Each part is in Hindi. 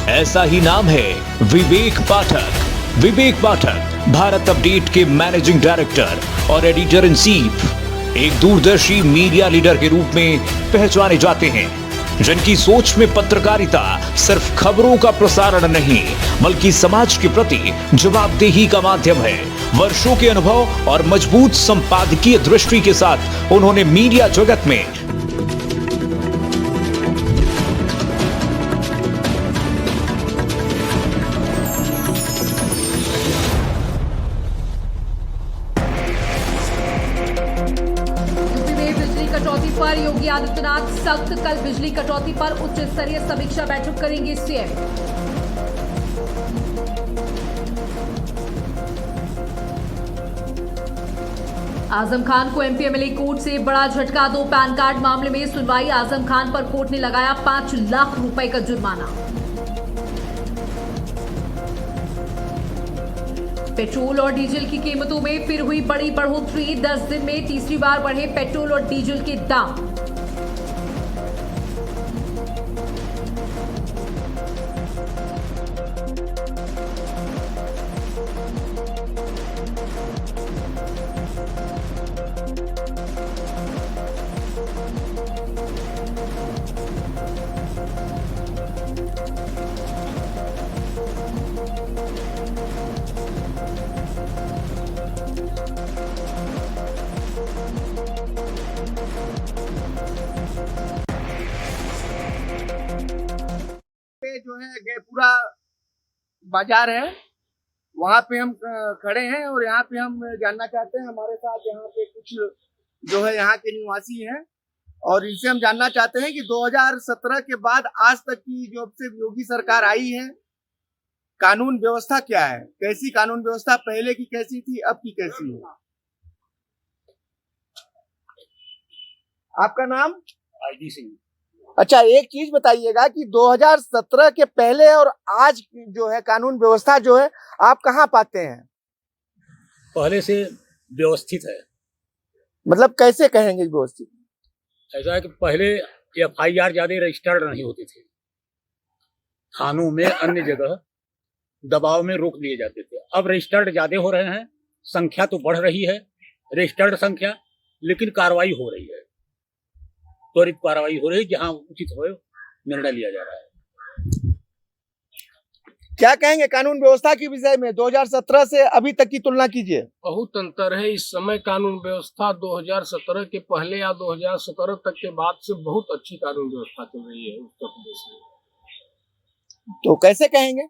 ऐसा ही नाम है विवेक पाठक। विवेक पाठक भारत अपडेट के मैनेजिंग डायरेक्टर और एडिटर इन चीफ एक दूरदर्शी मीडिया लीडर के रूप में पहचाने जाते हैं, जिनकी सोच में पत्रकारिता सिर्फ खबरों का प्रसारण नहीं बल्कि समाज के प्रति जवाबदेही का माध्यम है। वर्षों के अनुभव और मजबूत संपादकीय दृष्टि के साथ उन्होंने मीडिया जगत में कटौती पर योगी आदित्यनाथ सख्त। कल बिजली कटौती पर उच्च स्तरीय समीक्षा बैठक करेंगे सीएम। आजम खान को एमपी एमएलए कोर्ट से बड़ा झटका। 2 पैन कार्ड मामले में सुनवाई। आजम खान पर कोर्ट ने लगाया 5 लाख रुपए का जुर्माना। पेट्रोल और डीजल की कीमतों में फिर हुई बड़ी बढ़ोतरी। 10 दिन में तीसरी बार बढ़े पेट्रोल और डीजल के दाम। जो है गैपुरा बाजार है, वहाँ पे हम खड़े हैं और यहाँ पे हम जानना चाहते हैं, हमारे साथ यहाँ पे कुछ जो है यहाँ के निवासी हैं और इनसे हम जानना चाहते हैं कि 2017 के बाद आज तक की जब से योगी सरकार आई है, कानून व्यवस्था क्या है, कैसी कानून व्यवस्था पहले की कैसी थी, अब की कैसी है। आपका नाम? आईडी सिंह। अच्छा, एक चीज बताइएगा कि 2017 के पहले और आज जो है कानून व्यवस्था जो है आप कहाँ पाते हैं? पहले से व्यवस्थित है। मतलब कैसे कहेंगे व्यवस्थित? ऐसा है कि पहले एफआईआर ज्यादा रजिस्टर्ड नहीं होते थे, थानों में अन्य जगह दबाव में रोक दिए जाते थे। अब रजिस्टर्ड ज्यादा हो रहे हैं, संख्या तो बढ़ रही है रजिस्टर्ड संख्या, लेकिन कार्रवाई हो रही है, त्वरित कार्रवाई हो रही है, जहां उचित हो निर्णय लिया जा रहा है। क्या कहेंगे कानून व्यवस्था के विषय में 2017 से अभी तक की तुलना कीजिए? बहुत अंतर है। इस समय कानून व्यवस्था 2017 के पहले या 2017 तक के बाद से बहुत अच्छी कानून व्यवस्था चल रही है उत्तर प्रदेश में। तो कैसे कहेंगे?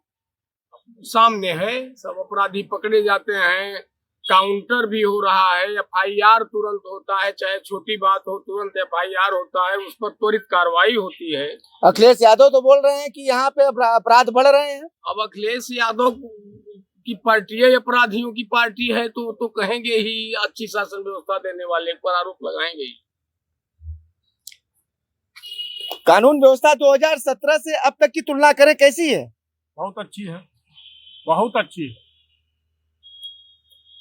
सामने है, सब अपराधी पकड़े जाते हैं, काउंटर भी हो रहा है, एफआईआर तुरंत होता है, चाहे छोटी बात हो तुरंत एफआईआर होता है, उस पर त्वरित कार्रवाई होती है। अखिलेश यादव तो बोल रहे हैं कि यहाँ पे अपराध बढ़ रहे हैं। अब अखिलेश यादव की पार्टी है, अपराधियों की पार्टी है, तो कहेंगे ही, अच्छी शासन व्यवस्था देने वाले पर आरोप लगाएंगे ही। कानून व्यवस्था 2017 से अब तक की तुलना करें, कैसी है? बहुत अच्छी है, बहुत अच्छी है।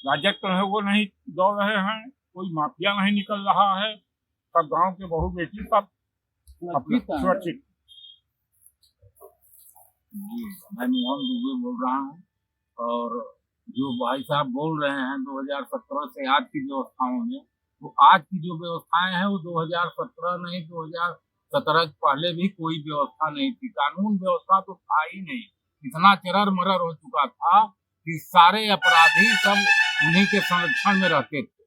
राजत्व है वो नहीं दौड़ रहे हैं, कोई माफिया नहीं निकल रहा है, सब गांव के बहू बेटी सब सुरक्षित। जी, मैं मोहन दुबे बोल रहा हूँ और जो भाई साहब बोल रहे हैं 2017 से आज की व्यवस्थाओं में, तो आज की जो व्यवस्थाएं हैं वो 2017 नहीं, 2017 के पहले भी कोई व्यवस्था नहीं थी। कानून व्यवस्था तो था ही नहीं, इतना चरर मरर हो चुका था कि सारे अपराधी सब उन्हीं के संरक्षण में रहते थे।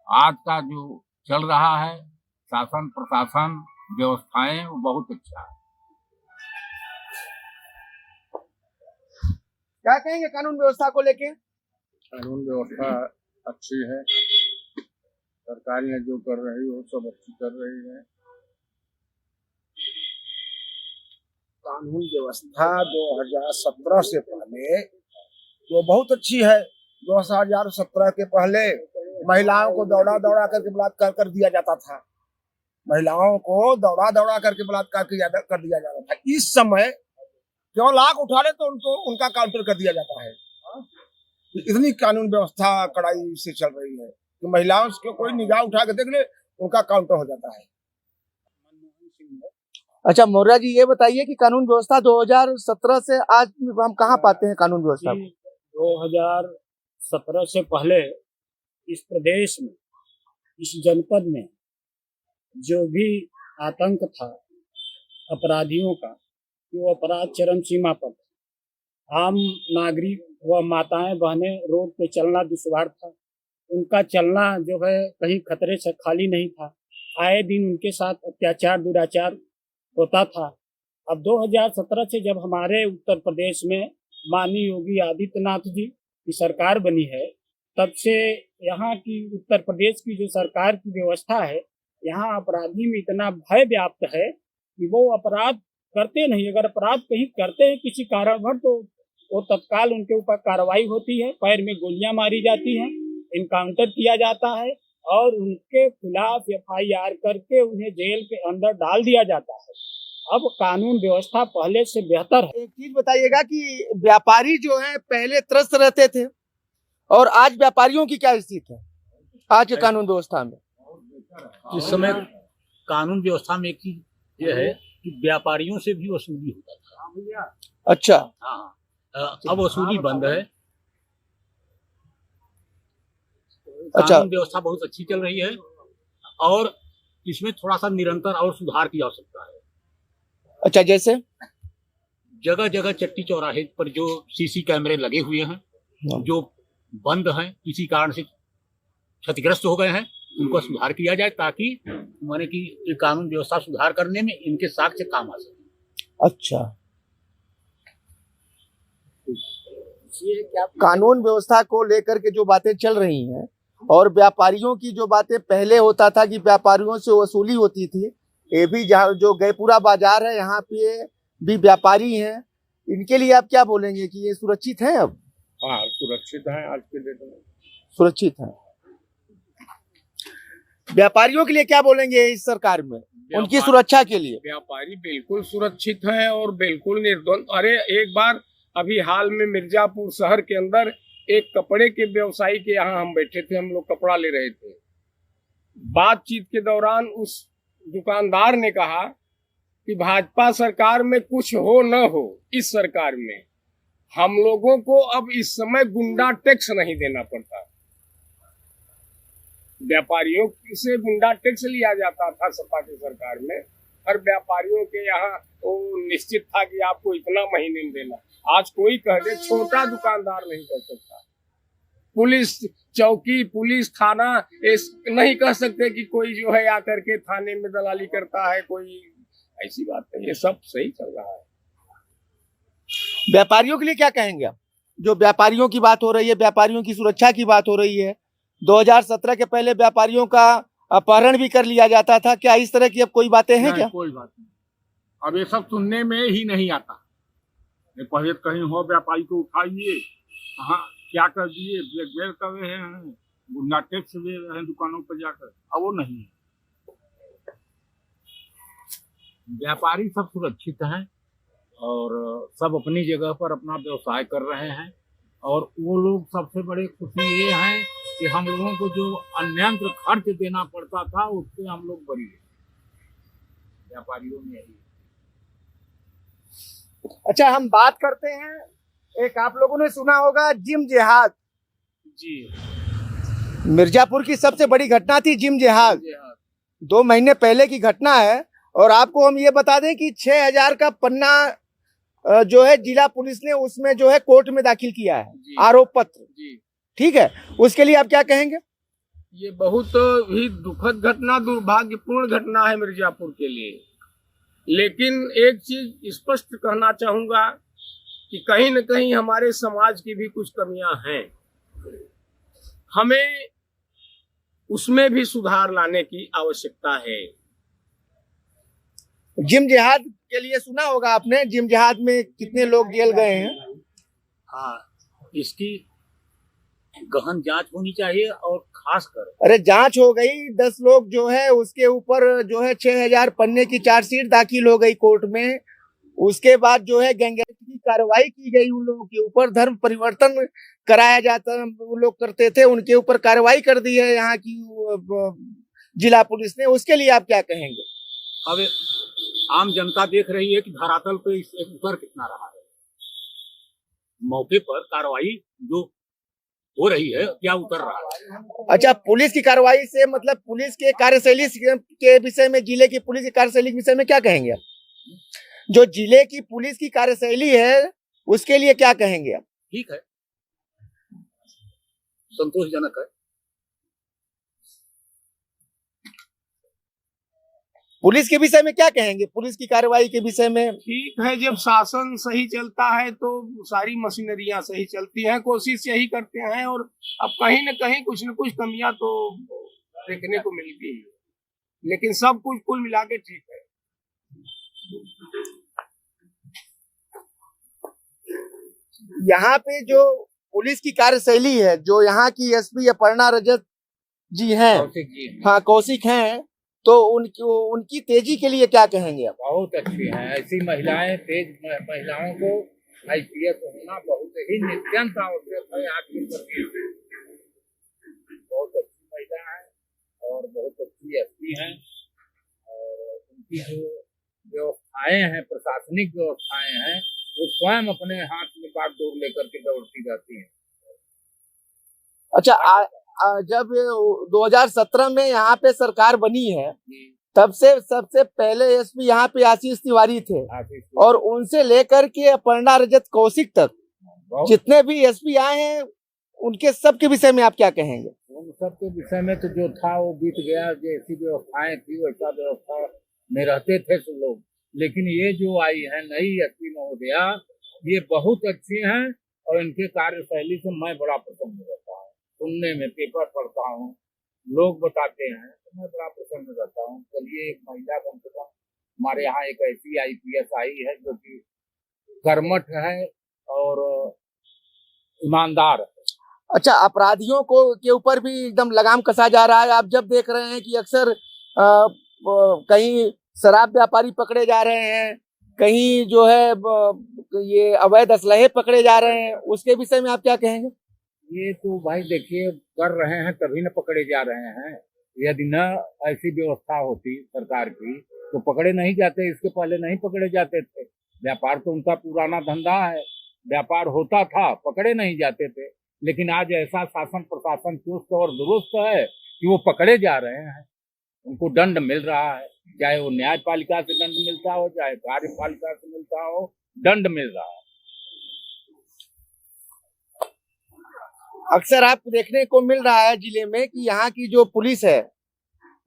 आज का जो चल रहा है शासन प्रशासन व्यवस्थाएं, वो बहुत अच्छा है। क्या कहेंगे कानून व्यवस्था को लेके? कानून व्यवस्था अच्छी है, सरकारें जो कर रही है वो सब अच्छी कर रही है। कानून व्यवस्था 2017 से पहले तो बहुत अच्छी है। 2017 के पहले महिलाओं को दौड़ा दौड़ा करके बलात्कार कर दिया जाता था, महिलाओं को दौड़ा दौड़ा करके बलात्कार कर दिया जाता था। इस समय क्यों लाख उठा ले तो उनका काउंटर कर दिया जाता है। इतनी कानून व्यवस्था कड़ाई से चल रही है कि महिलाओं से कोई निगाह उठा के देख ले, उनका काउंटर हो जाता है। अच्छा मौर्य जी, ये बताइए कि कानून व्यवस्था 2017 से आज हम कहाँ पाते हैं कानून व्यवस्था को? 2017 से पहले इस प्रदेश में, इस जनपद में जो भी आतंक था अपराधियों का, वो अपराध चरम सीमा पर था। आम नागरिक व माताएं बहनें रोड पे चलना दुश्वार था। उनका चलना जो है कहीं खतरे से खाली नहीं था। आए दिन उनके साथ अत्याचार दुराचार होता था। अब 2017 से जब हमारे उत्तर प्रदेश में माननीय योगी आदित्यनाथ जी की सरकार बनी है, तब से यहाँ की उत्तर प्रदेश की जो सरकार की व्यवस्था है, यहाँ अपराधी में इतना भय व्याप्त है कि वो अपराध करते नहीं। अगर अपराध कहीं करते हैं किसी कारणवश, तो वो तत्काल उनके ऊपर कार्रवाई होती है, पैर में गोलियां मारी जाती हैं, इनकाउंटर किया जाता है और उनके खिलाफ FIR करके उन्हें जेल के अंदर डाल दिया जाता है। अब कानून व्यवस्था पहले से बेहतर है। एक चीज बताइएगा कि व्यापारी जो है पहले त्रस्त रहते थे और आज व्यापारियों की क्या स्थिति है आज के कानून व्यवस्था में? इस समय कानून व्यवस्था में एक चीज ये है कि व्यापारियों से भी वसूली होता था। अच्छा। हाँ, अब वसूली बंद है। अच्छा। कानून व्यवस्था बहुत अच्छी चल रही है और इसमें थोड़ा सा निरंतर और सुधार की आवश्यकता है। अच्छा, जैसे जगह जगह चट्टी चौराहे पर जो CC कैमरे लगे हुए हैं, जो बंद हैं, किसी कारण से क्षतिग्रस्त हो गए हैं, उनको सुधार किया जाए ताकि माने कि ये कानून व्यवस्था सुधार करने में इनके साक्ष्य काम आ सके। अच्छा, कानून व्यवस्था को लेकर के जो बातें चल रही हैं और व्यापारियों की जो बातें पहले होता था कि व्यापारियों से वसूली होती थी, ये भी जो गैपुरा बाजार है यहाँ पे भी व्यापारी हैं, इनके लिए आप क्या बोलेंगे कि ये सुरक्षित है? अब हाँ, सुरक्षित है आज के डेट में, सुरक्षित है। व्यापारियों के लिए क्या बोलेंगे इस सरकार में, उनकी सुरक्षा के लिए? व्यापारी बिल्कुल सुरक्षित हैं और बिल्कुल निर्द्वंद। अरे एक बार अभी हाल में मिर्जापुर शहर के अंदर एक कपड़े के व्यवसायी के यहाँ हम बैठे थे, हम लोग कपड़ा ले रहे थे। बातचीत के दौरान उस दुकानदार ने कहा कि भाजपा सरकार में कुछ हो न हो, इस सरकार में हम लोगों को अब इस समय गुंडा टैक्स नहीं देना पड़ता। व्यापारियों से गुंडा टैक्स लिया जाता था सपा की सरकार में, हर व्यापारियों के यहाँ वो निश्चित था कि आपको इतना महीने में देना। आज कोई कह दे, छोटा दुकानदार नहीं कर सकता। पुलिस चौकी, पुलिस थाना नहीं कह सकते कि कोई जो है आकर के थाने में दलाली करता है, कोई ऐसी बात नहीं। ये सब सही चल रहा है। व्यापारियों के लिए क्या कहेंगे आप? जो व्यापारियों की बात हो रही है, व्यापारियों की सुरक्षा की बात हो रही है, 2017 के पहले व्यापारियों का अपहरण भी कर लिया जाता था, क्या इस तरह की अब कोई बातें हैं क्या? कोई बात नहीं, अब ये सब सुनने में ही नहीं आता। पहले कहीं हो व्यापारी को उठाइए, हाँ क्या कर दिए, ब्लैकमेल कर रहे हैं, गुंडा टैक्स ले रहे हैं दुकानों पर जाकर, अब वो नहीं है। व्यापारी सब सुरक्षित हैं और सब अपनी जगह पर अपना व्यवसाय कर रहे हैं और वो लोग सबसे बड़े खुशी ये हैं कि हम लोगों को जो अन्यंत्र खर्च देना पड़ता था उससे हम लोग बरी हैं, व्यापारियों में यही। अच्छा, हम बात करते हैं, एक आप लोगों ने सुना होगा जिम जिहाद जी, मिर्जापुर की सबसे बड़ी घटना थी जिम जिहाद। 2 महीने पहले की घटना है और आपको हम ये बता दें कि 6000 का पन्ना जो है जिला पुलिस ने उसमें जो है कोर्ट में दाखिल किया है, आरोप पत्र। ठीक है, उसके लिए आप क्या कहेंगे? ये बहुत ही दुखद घटना, दुर्भाग्यपूर्ण घटना है मिर्जापुर के लिए। लेकिन एक चीज स्पष्ट कहना चाहूंगा कि कहीं न कहीं हमारे समाज की भी कुछ कमियां हैं, हमें उसमें भी सुधार लाने की आवश्यकता है। जिम जिहाद के लिए सुना होगा आपने, जिम जिहाद में कितने लोग जेल गए हैं? हाँ, इसकी गहन जांच होनी चाहिए और खासकर अरे जांच हो गई, 10 लोग जो है उसके ऊपर जो है 6000 पन्ने की चार्जशीट दाखिल हो गई कोर्ट में। उसके बाद जो है गैंगरेप की कार्रवाई की गई उन लोगों के ऊपर, धर्म परिवर्तन कराया जाता वो लोग करते थे, उनके ऊपर कार्रवाई कर दी है यहाँ की जिला पुलिस ने। उसके लिए आप क्या कहेंगे? अब आम जनता देख रही है कि धरातल पे इससे उतर कितना रहा है। मौके पर कार्रवाई जो हो रही है क्या उतर रहा है। अच्छा, पुलिस की कार्रवाई से मतलब पुलिस के कार्यशैली के विषय में, जिले की पुलिस की कार्यशैली के विषय में क्या कहेंगे आप? जो जिले की पुलिस की कार्यशैली है उसके लिए क्या कहेंगे आप? ठीक है, संतोषजनक है। पुलिस के विषय में क्या कहेंगे? पुलिस की कार्रवाई के विषय में ठीक है, जब शासन सही चलता है तो सारी मशीनरियां सही चलती हैं। कोशिश यही करते हैं, और अब कहीं न कहीं कुछ न कुछ कमियां तो देखने को मिलती है, लेकिन सब कुछ कुल मिला के ठीक है। यहाँ पे जो पुलिस की कार्यशैली है, जो यहाँ की एसपी अपर्णा रजक जी हैं, हाँ कौशिक हैं, तो उनकी तेजी के लिए क्या कहेंगे आप? बहुत अच्छी हैं ऐसी महिलाएं, तेज महिलाओं को आईपीएस होना बहुत ही नित्यंत आवश्यक है आज के समय में। बहुत अच्छी महिला है और बहुत अच्छी एसपी हैं, और उनकी जो व्यवस्थाएं हैं, प्रशासनिक व्यवस्थाएं हैं, वो स्वयं अपने हाथ में बागडोर लेकर के दौड़ती रहती हैं। अच्छा, जब 2017 में यहाँ पे सरकार बनी है, तब से सबसे पहले एसपी यहाँ पे आशीष तिवारी थे, और उनसे लेकर के अपर्णा रजक कौशिक तक जितने भी एसपी आए हैं, उनके सब के विषय में आप क्या कहेंगे? उन सब के विषय में तो जो था वो बीत गया। जैसी व्यवस्थाएं थी वैसा व्यवस्था में रहते थे सब लोग, लेकिन ये जो आई है नई एसपी महोदया, ये बहुत अच्छी हैं, और इनके कार्यशैली से मैं बड़ा प्रसन्न रहता हूँ। सुनने में, पेपर पढ़ता हूँ, लोग बताते हैं तो मैं बड़ा प्रसन्न रहता हूँ। चलिए, एक महिला कम से कम हमारे यहाँ एक ऐसी आईपीएस आई है जो कि कर्मठ है और ईमानदार है। अच्छा, अपराधियों को के ऊपर भी एकदम लगाम कसा जा रहा है। आप जब देख रहे हैं कि अक्सर कहीं शराब व्यापारी पकड़े जा रहे हैं, कहीं जो है ये अवैध असलहे पकड़े जा रहे हैं, उसके विषय में आप क्या कहेंगे? ये तो भाई देखिए, कर रहे हैं तभी न पकड़े जा रहे हैं। यदि न ऐसी व्यवस्था होती सरकार की तो पकड़े नहीं जाते, इसके पहले नहीं पकड़े जाते थे। व्यापार तो उनका पुराना धंधा है, व्यापार होता था, पकड़े नहीं जाते थे। लेकिन आज ऐसा शासन प्रशासन चुस्त और दुरुस्त है कि वो पकड़े जा रहे हैं, उनको दंड मिल रहा है, चाहे वो न्यायपालिका से दंड मिलता हो, चाहे कार्यपालिका से मिलता हो, दंड मिल रहा है। अक्सर आपको देखने को मिल रहा है जिले में कि यहाँ की जो पुलिस है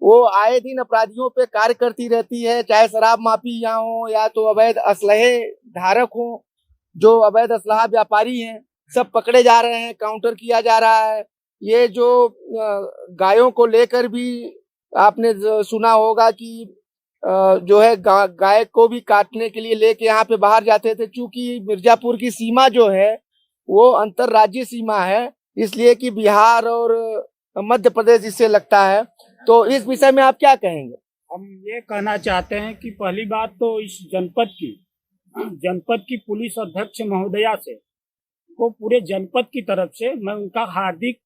वो आए दिन अपराधियों पे कार्य करती रहती है, चाहे शराब माफिया हो या तो अवैध असलहे धारक हो। जो अवैध असलहा व्यापारी हैं सब पकड़े जा रहे हैं, काउंटर किया जा रहा है। ये जो गायों को लेकर भी आपने सुना होगा कि जो है गाय को भी काटने के लिए लेके यहाँ पे बाहर जाते थे। चूंकि मिर्जापुर की सीमा जो है वो अंतरराज्यीय सीमा है, इसलिए कि बिहार और मध्य प्रदेश इससे लगता है। तो इस विषय में आप क्या कहेंगे? हम ये कहना चाहते हैं कि पहली बात तो इस जनपद की पुलिस अध्यक्ष महोदया से को पूरे जनपद की तरफ से मैं उनका हार्दिक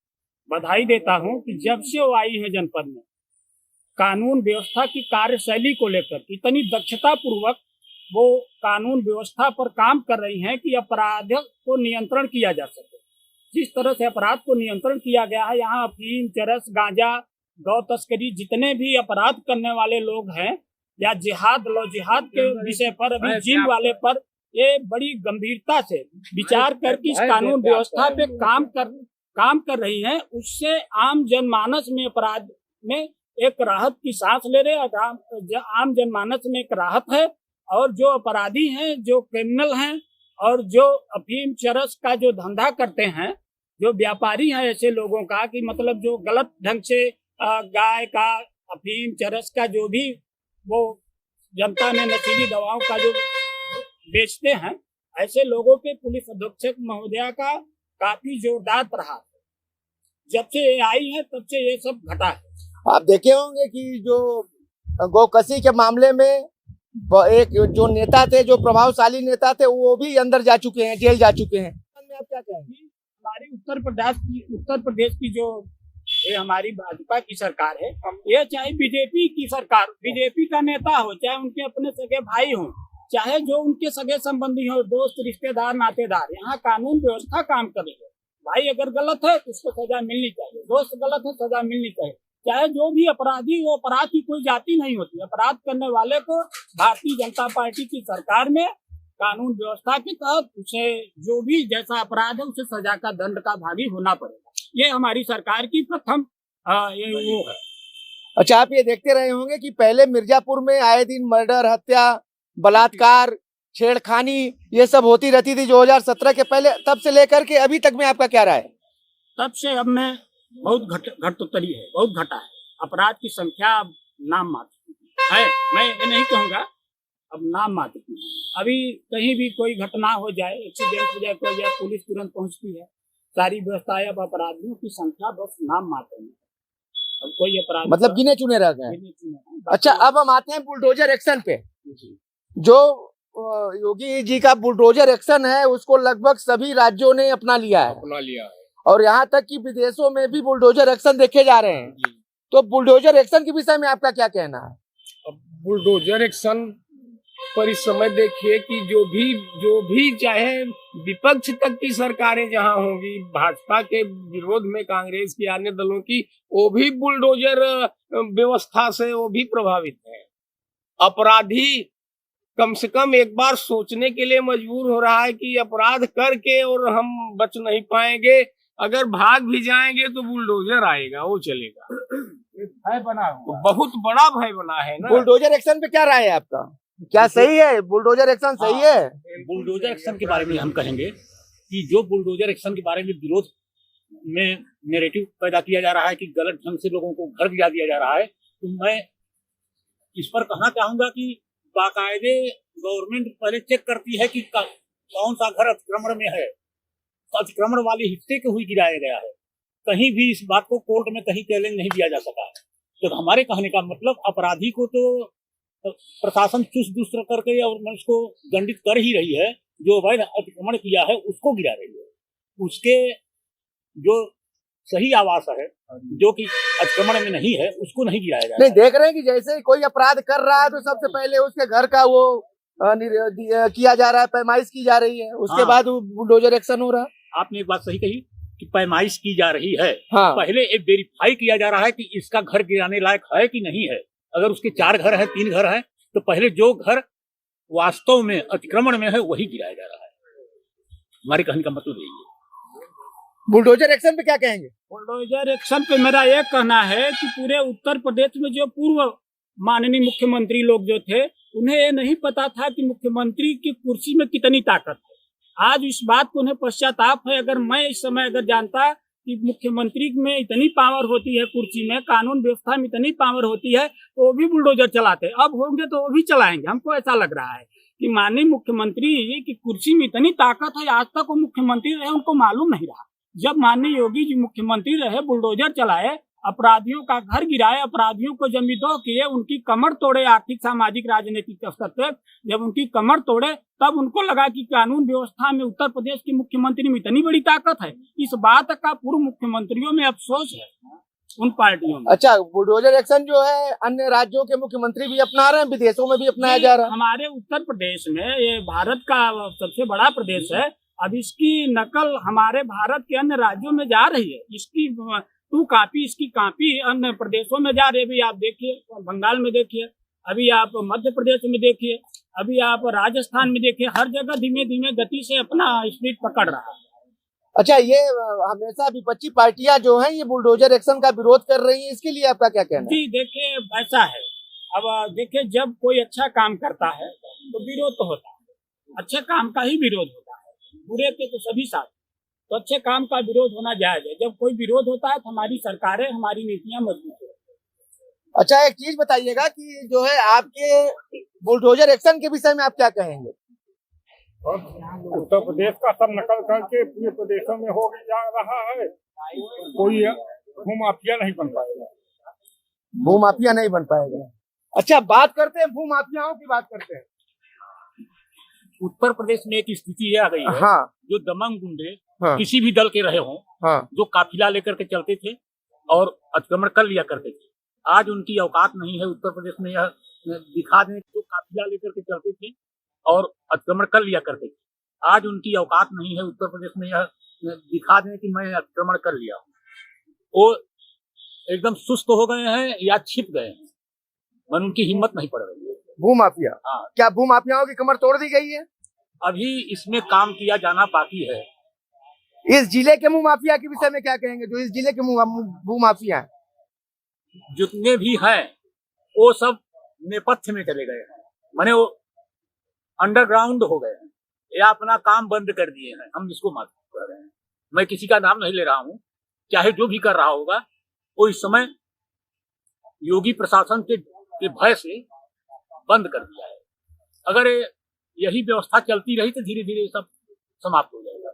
बधाई देता हूं कि जब से वो आई है जनपद में, कानून व्यवस्था की कार्यशैली को लेकर इतनी दक्षता पूर्वक वो कानून व्यवस्था पर काम कर रही हैं कि अपराध को नियंत्रण किया जा सके। जिस तरह से अपराध को नियंत्रण किया गया है, यहाँ अफीम, चरस, गांजा, गौ तस्करी, जितने भी अपराध करने वाले लोग हैं, या जिहाद के विषय पर, अभी जिम वाले पर, ये बड़ी गंभीरता से विचार करके इस कानून व्यवस्था पे काम कर रही हैं। उससे आम जनमानस में अपराध में एक राहत की सांस ले रहे हैं। आम जनमानस में एक राहत है, और जो अपराधी हैं, जो क्रिमिनल हैं, और जो अफीम चरस का जो धंधा करते हैं, जो व्यापारी हैं ऐसे लोगों का, कि मतलब जो गलत ढंग से गाय का, अफीम चरस का जो भी वो जनता में नशीली दवाओं का जो बेचते हैं, ऐसे लोगों पे पुलिस अधीक्षक महोदया का काफी जोरदार प्रहार जब से ये आई है तब से ये सब घटा है। आप देखे होंगे कि जो गोकशी के मामले में एक जो नेता थे, जो प्रभावशाली नेता थे, वो भी अंदर जा चुके हैं, जेल जा चुके हैं। आप क्या कहेंगे? हमारी उत्तर प्रदेश की जो ये हमारी भाजपा की सरकार है। ये चाहे बीजेपी की सरकार, बीजेपी का नेता हो, चाहे उनके अपने सगे भाई हो, चाहे जो उनके सगे संबंधी हो, दोस्त रिश्तेदार नातेदार, यहाँ कानून व्यवस्था काम कर रही है। भाई अगर गलत है तो उसको सजा मिलनी चाहिए, दोस्त गलत है सजा मिलनी चाहिए। चाहे जो भी अपराधी हो, अपराध की कोई जाति नहीं होती। अपराध करने वाले को भारतीय जनता पार्टी की सरकार में कानून व्यवस्था के तहत उसे जो भी जैसा अपराध है उसे सजा का दंड का भागी होना पड़ेगा। ये हमारी सरकार की प्रथम ये वो है। अच्छा, आप ये देखते रहे होंगे कि पहले मिर्जापुर में आए दिन मर्डर, हत्या, बलात्कार, छेड़खानी ये सब होती रहती थी 2017 के पहले, तब से लेकर के अभी तक में आपका क्या राय है? तब से अब में बहुत घटोत्तरी है, बहुत घटा है। अपराध की संख्या अब नाम मात्र है, मैं ये नहीं कहूँगा, अब नाम मात्र की। अभी कहीं भी कोई घटना हो जाए, एक्सीडेंट हो जाए, कोई जाए, पुलिस तुरंत पहुँचती है। सारी व्यवस्था है। अब अपराधियों की संख्या बस नाम मात्र में, अब कोई अपराध मतलब गिने चुने रह गए। गिने चुने हैं। अच्छा, अब हम आते हैं बुलडोजर एक्शन पे। जो योगी जी का बुलडोजर एक्शन है उसको लगभग सभी राज्यों ने अपना लिया है और यहाँ तक कि विदेशों में भी बुलडोजर एक्शन देखे जा रहे हैं। तो बुलडोजर एक्शन के विषय में आपका क्या कहना है? अब बुलडोजर एक्शन पर इस समय देखिए कि जो भी चाहे विपक्ष तक की सरकारें जहां होंगी, भाजपा के विरोध में कांग्रेस की, अन्य दलों की, वो भी बुलडोजर व्यवस्था से वो भी प्रभावित है। अपराधी कम से कम एक बार सोचने के लिए मजबूर हो रहा है कि अपराध करके और हम बच नहीं पाएंगे, अगर भाग भी जाएंगे तो बुलडोजर आएगा, वो चलेगा। भय बना हुआ, तो बहुत बड़ा भय बना है ना। बुलडोजर एक्शन पे क्या राय है आपका? क्या सही है? बुलडोजर एक्शन सही है? बुलडोजर एक्शन के बारे में हम कहेंगे कि जो बुलडोजर एक्शन के बारे में विरोध में नैरेटिव पैदा किया जा रहा है कि गलत ढंग से लोगों को घर गिरा दिया जा रहा है, तो मैं इस पर कहना चाहूंगा कि बाकायदे गवर्नमेंट पहले चेक करती है कि कौन सा घर अतिक्रमण में है, तो अतिक्रमण वाले हिस्से को ही गिराया गया है। कहीं भी इस बात को कोर्ट में कहीं चैलेंज नहीं दिया जा सका है। तो हमारे कहने का मतलब अपराधी को तो प्रशासन चुस्त दुस्त करके और उसको दंडित कर ही रही है, जो अवैध अतिक्रमण किया है उसको गिरा रही है। उसके जो सही आवास है, जो कि अतिक्रमण में नहीं है, उसको नहीं गिराया जा रहा है। नहीं, देख रहे हैं कि जैसे ही कोई अपराध कर रहा है तो सबसे पहले उसके घर का वो किया जा रहा है, पैमाइश की जा रही है, उसके बाद बुलडोजर एक्शन हो रहा है। आपने एक बात सही कही कि पैमाइश की जा रही है। हाँ। पहले एक वेरीफाई किया जा रहा है कि इसका घर गिराने लायक है कि नहीं है। अगर उसके 4 घर है, 3 घर है, तो पहले जो घर वास्तव में अतिक्रमण में है वही गिराया जा रहा है। हमारे कहने का मतलब यही है। बुलडोजर एक्शन पे क्या कहेंगे? बुलडोजर एक्शन पे मेरा यह कहना है कि पूरे उत्तर प्रदेश में जो पूर्व माननीय मुख्यमंत्री लोग जो थे, उन्हें ये नहीं पता था कि मुख्यमंत्री की कुर्सी में कितनी ताकत है। आज इस बात को उन्हें पश्चाताप है। अगर मैं इस समय अगर जानता कि मुख्यमंत्री में इतनी पावर होती है, कुर्सी में, कानून व्यवस्था में इतनी पावर होती है, तो वो भी बुलडोजर चलाते। अब होंगे तो वो भी चलाएंगे। हमको ऐसा लग रहा है कि माननीय मुख्यमंत्री की कुर्सी में इतनी ताकत है, आज तक वो मुख्यमंत्री रहे उनको मालूम नहीं रहा। जब माननीय योगी जी मुख्यमंत्री रहे, बुलडोजर चलाए, अपराधियों का घर गिराए, अपराधियों को जमींदों किए, उनकी कमर तोड़े, आर्थिक सामाजिक राजनीतिक स्तर पे जब उनकी कमर तोड़े, तब उनको लगा कि कानून व्यवस्था में उत्तर प्रदेश के मुख्यमंत्री में इतनी बड़ी ताकत है। इस बात का पूर्व मुख्यमंत्रियों में अफसोस है, उन पार्टियों में। अच्छा, बुलडोजर एक्शन जो है अन्य राज्यों के मुख्यमंत्री भी अपना रहे हैं, विदेशों में भी अपनाया जा रहा है। हमारे उत्तर प्रदेश में, ये भारत का सबसे बड़ा प्रदेश है, अब इसकी नकल हमारे भारत के अन्य राज्यों में जा रही है। इसकी 2 कॉपी, इसकी कॉपी अन्य प्रदेशों में जा रही है। अभी आप देखिए बंगाल में देखिए, अभी आप मध्य प्रदेश में देखिए, अभी आप राजस्थान में देखिए, हर जगह धीमे धीमे गति से अपना स्पीड पकड़ रहा है। अच्छा, ये हमेशा विपक्षी पार्टियां जो हैं ये बुलडोजर एक्शन का विरोध कर रही हैं, इसके लिए आपका क्या कहना है? जी देखिए, ऐसा है, अब देखिए जब कोई अच्छा काम करता है तो विरोध तो होता है, अच्छे काम का ही विरोध होता है, बुरे के तो सभी साथ, तो अच्छे काम का विरोध होना जायज है। जब कोई विरोध होता है तो हमारी सरकारें, हमारी नीतियां मजबूत होती है। अच्छा, एक चीज बताइएगा कि जो है आपके बुलडोजर एक्शन के विषय में आप क्या कहेंगे? उत्तर प्रदेश का सब नकल करके पूरे प्रदेशों में हो जा रहा है, कोई भूमाफिया नहीं बन पाएगा। भूमाफिया नहीं बन पाएगा। अच्छा, बात करते हैं भूमाफियाओं की, बात करते हैं। उत्तर प्रदेश में एक स्थिति आ गई है। हाँ। जो दमंग गुंडे हाँ। किसी भी दल के रहे हों, हाँ। जो काफिला लेकर के चलते थे, और अतिक्रमण कर लिया करते थे। आज उनकी औकात नहीं है उत्तर प्रदेश में यह दिखा दें जो काफिला लेकर के चलते थे और अतिक्रमण कर लिया करते थे। आज उनकी औकात नहीं है उत्तर प्रदेश में यह दिखा दें कि मैं अतिक्रमण कर लिया हूँ। वो एकदम सुस्त हो गए हैं या छिप गए हैं, मन उनकी हिम्मत नहीं पड़ रही है। भूमाफिया, हाँ, क्या भूमाफियाओं की कमर तोड़ दी गई है? अभी इसमें काम किया जाना बाकी है। इस जिले के भूमाफिया के विषय में क्या कहेंगे, जो इस जिले के भूमाफिया हैं? जितने भी हैं वो सब नेपथ्य में चले गए हैं, माने वो अंडरग्राउंड हो गए हैं या अपना काम बंद कर दिए हैं। हम इसको मालूम कर रहे हैं। मैं किसी का नाम नहीं ले रहा हूँ, चाहे जो भी कर रहा होगा वो इस समय योगी प्रशासन के भय से बंद कर दिया है। अगर यही व्यवस्था चलती रही तो धीरे धीरे सब समाप्त हो जाएगा।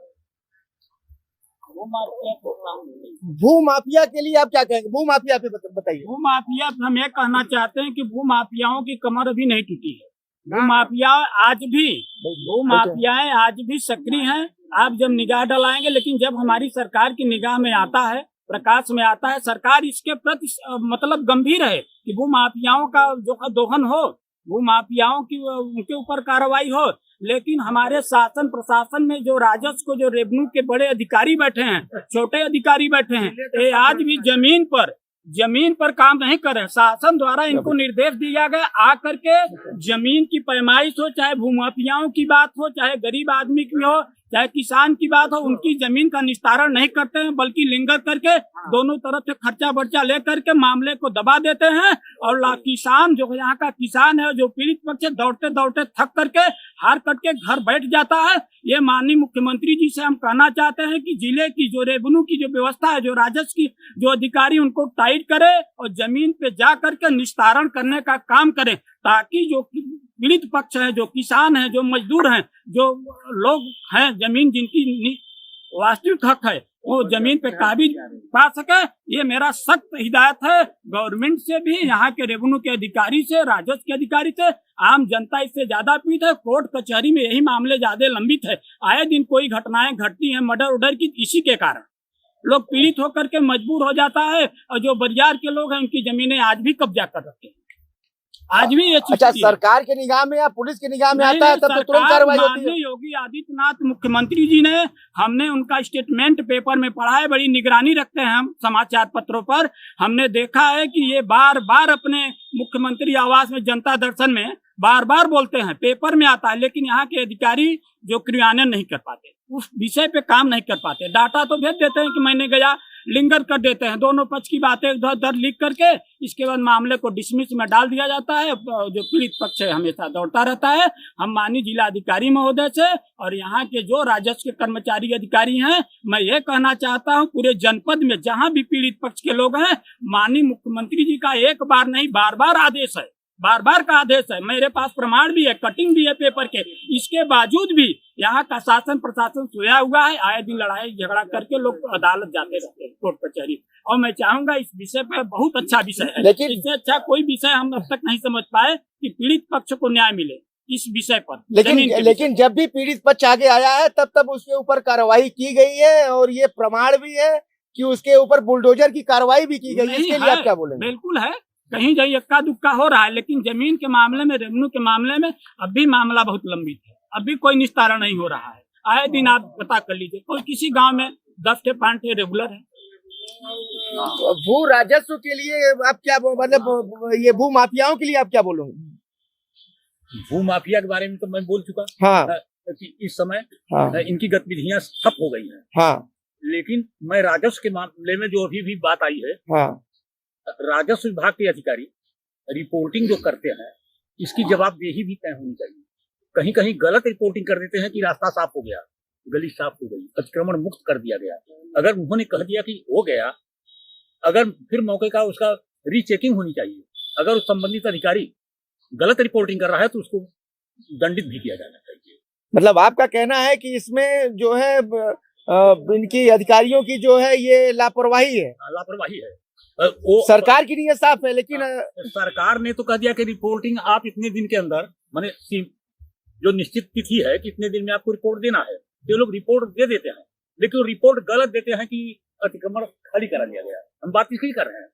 भूमाफिया के लिए आप क्या कहेंगे? भूमाफिया पे बताइए। भूमाफिया हम ये कहना चाहते हैं कि भूमाफियाओं की कमर अभी नहीं टूटी है। भूमाफियाएं आज भी सक्रिय हैं। आप जब निगाह डलाएंगे, लेकिन जब हमारी सरकार की निगाह में आता है, प्रकाश में आता है, सरकार इसके प्रति मतलब गंभीर है कि भूमाफियाओं का जो दोहन हो, भूमाफियाओं की उनके ऊपर कार्रवाई हो। लेकिन हमारे शासन प्रशासन में जो राजस्व को जो रेवेन्यू के बड़े अधिकारी बैठे हैं, छोटे अधिकारी बैठे हैं, ये आज भी जमीन पर काम नहीं कर रहे। शासन द्वारा इनको निर्देश दिया गया आकर के जमीन की पैमाइश हो, चाहे भूमाफियाओं की बात हो, चाहे गरीब आदमी की हो, चाहे किसान की बात हो, उनकी जमीन का निस्तारण नहीं करते हैं, बल्कि लिंगर करके दोनों तरफ से खर्चा बर्चा लेकर के मामले को दबा देते हैं। और किसान जो यहाँ का किसान है, जो पीड़ित पक्ष से दौड़ते दौड़ते थक करके हार करके घर बैठ जाता है। ये माननीय मुख्यमंत्री जी से हम कहना चाहते हैं कि जिले की जो रेवेन्यू की जो व्यवस्था है, जो राजस्व की जो अधिकारी, उनको टाइट करे और जमीन पे जा करके निस्तारण करने का काम करें, ताकि जो पीड़ित पक्ष है, जो किसान है, जो मजदूर हैं, जो लोग हैं, जमीन जिनकी वास्तविक हक है, वो जमीन पे काबिज पा सके। ये मेरा सख्त हिदायत है गवर्नमेंट से भी, यहाँ के रेवेन्यू के अधिकारी से, राजस्व के अधिकारी से। आम जनता इससे ज्यादा पीड़ित है। कोर्ट कचहरी में यही मामले ज्यादा लंबित है। आए दिन कोई घटनाएं घटती हैं मर्डर उडर की, इसी के कारण लोग पीड़ित होकर के मजबूर हो जाता है। और जो बरियार के लोग हैं, उनकी जमीनें आज भी कब्जा कर रखते हैं, आज भी ये चीज। अच्छा, सरकार के निगाह में या पुलिस के निगाह में आता है तब तो तुरंत कार्रवाई होती है। योगी आदित्यनाथ मुख्यमंत्री जी ने, हमने उनका स्टेटमेंट पेपर में पढ़ा है, बड़ी निगरानी रखते हैं हम समाचार पत्रों पर। हमने देखा है कि ये बार बार अपने मुख्यमंत्री आवास में, जनता दर्शन में बार बार बोलते हैं, पेपर में आता है, लेकिन यहाँ के अधिकारी जो क्रियान्वयन नहीं कर पाते, उस विषय पे काम नहीं कर पाते। डाटा तो भेज देते हैं कि मैंने गया, लिंगर कर देते हैं, दोनों पक्ष की बातें इधर उधर लिख करके, इसके बाद मामले को डिसमिस में डाल दिया जाता है। जो पीड़ित पक्ष है हमेशा दौड़ता रहता है। हम माननीय जिला अधिकारी महोदय से और यहाँ के जो राजस्व के कर्मचारी अधिकारी हैं, मैं ये कहना चाहता हूँ, पूरे जनपद में जहाँ भी पीड़ित पक्ष के लोग हैं, माननीय मुख्यमंत्री जी का एक बार नहीं बार बार आदेश है, बार बार का आदेश है। मेरे पास प्रमाण भी है, कटिंग भी है पेपर के। इसके बावजूद भी यहाँ का शासन प्रशासन सोया हुआ है। आए दिन लड़ाई झगड़ा करके लोग अदालत जाते रहते हैं, कोर्ट कचहरी। और मैं चाहूंगा इस विषय पर बहुत अच्छा विषय है, लेकिन इससे अच्छा कोई विषय हम अब तक नहीं समझ पाए कि पीड़ित पक्ष को न्याय मिले इस विषय पर। लेकिन जब भी पीड़ित पक्ष आगे आया है, तब उसके ऊपर कार्रवाई की गई है, और ये प्रमाण भी है कि उसके ऊपर बुलडोजर की कार्रवाई भी की गई है। इसके लिए आप क्या बोलेंगे? बिल्कुल है, कहीं कहीं इक्का दुक्का हो रहा है, लेकिन जमीन के मामले में, रेवेन्यू के मामले में अब भी मामला बहुत लंबित है, अभी कोई निस्तारण नहीं हो रहा है। आए दिन आप पता कर लीजिए, कोई किसी गांव में 10 से 5 रेगुलर है। भू राजस्व के लिए आप क्या, मतलब ये भू माफियाओं के लिए आप क्या बोलोगे? भू माफिया के बारे में तो मैं बोल चुका। हाँ। कि इस समय हाँ। इनकी गतिविधियां ठप हो गई हैं। हाँ। लेकिन मैं राजस्व के मामले में जो अभी भी बात आई है, हाँ, राजस्व विभाग के अधिकारी रिपोर्टिंग जो करते हैं, इसकी जवाबदेही भी तय होनी चाहिए। कहीं कहीं गलत रिपोर्टिंग कर देते हैं कि रास्ता साफ हो गया, गली साफ हो गई, अतिक्रमण मुक्त कर दिया गया। अगर उन्होंने कह दिया कि हो गया, अगर फिर मौके का उसका रीचेकिंग होनी चाहिए। अगर उस संबंधित अधिकारी गलत रिपोर्टिंग कर रहा है तो उसको दंडित भी किया जाना चाहिए। मतलब आपका कहना है कि इसमें जो है इनकी अधिकारियों की जो है ये लापरवाही है। लापरवाही है। वो सरकार की नीयत साफ है, लेकिन सरकार ने तो कह दिया कि रिपोर्टिंग आप इतने दिन के अंदर, माने जो निश्चित तिथि है कि इतने दिन में आपको रिपोर्ट देना है, ये लोग रिपोर्ट दे देते हैं, लेकिन रिपोर्ट गलत देते हैं कि अतिक्रमण खाली करा दिया गया। हम बात इसकी कर रहे हैं।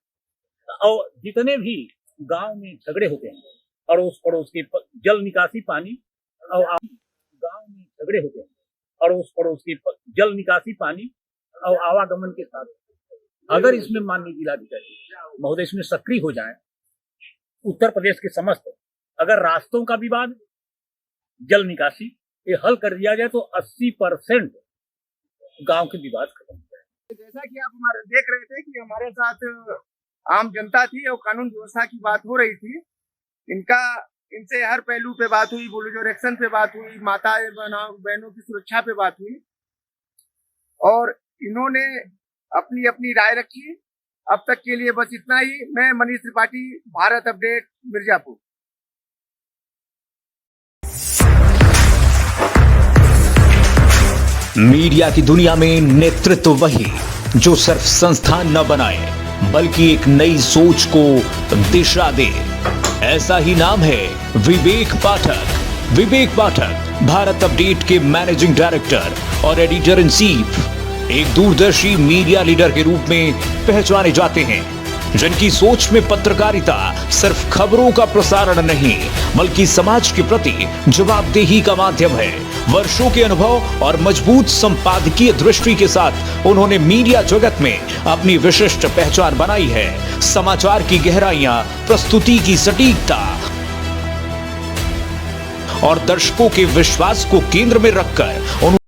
और जितने भी गांव में झगड़े होते हैं, अड़ोस पड़ोस के जल निकासी पानी और गांव में झगड़े होते हैं, अड़ोस पड़ोस के जल निकासी पानी और आवागमन के साथ, अगर इसमें माननीय जिलाधिकारी महोदय इसमें सक्रिय हो जाएं, उत्तर प्रदेश के समस्त अगर रास्तों का विवाद, जल निकासी ये हल कर दिया जाए तो 80% गांव के विवाद खत्म हो जाए। जैसा कि आप हमारे देख रहे थे कि हमारे साथ आम जनता थी और कानून व्यवस्था की बात हो रही थी। इनसे हर पहलू पे बात हुई, बुलडोजर एक्शन पे बात हुई, माता बहनों की सुरक्षा पे बात हुई और इन्होंने अपनी अपनी राय रखी। अब तक के लिए बस इतना ही। मैं मनीष त्रिपाठी, भारत अपडेट, मिर्जापुर। मीडिया की दुनिया में नेतृत्व वही जो सिर्फ संस्थान न बनाए बल्कि एक नई सोच को दिशा दे। ऐसा ही नाम है विवेक पाठक। विवेक पाठक भारत अपडेट के मैनेजिंग डायरेक्टर और एडिटर इन चीफ एक दूरदर्शी मीडिया लीडर के रूप में पहचाने जाते हैं, जिनकी सोच में पत्रकारिता सिर्फ खबरों का प्रसारण नहीं बल्कि समाज के प्रति जवाबदेही का माध्यम है। वर्षों के अनुभव और मजबूत संपादकीय दृष्टि के साथ उन्होंने मीडिया जगत में अपनी विशिष्ट पहचान बनाई है। समाचार की गहराइयां, प्रस्तुति की सटीकता और दर्शकों के विश्वास को केंद्र में रखकर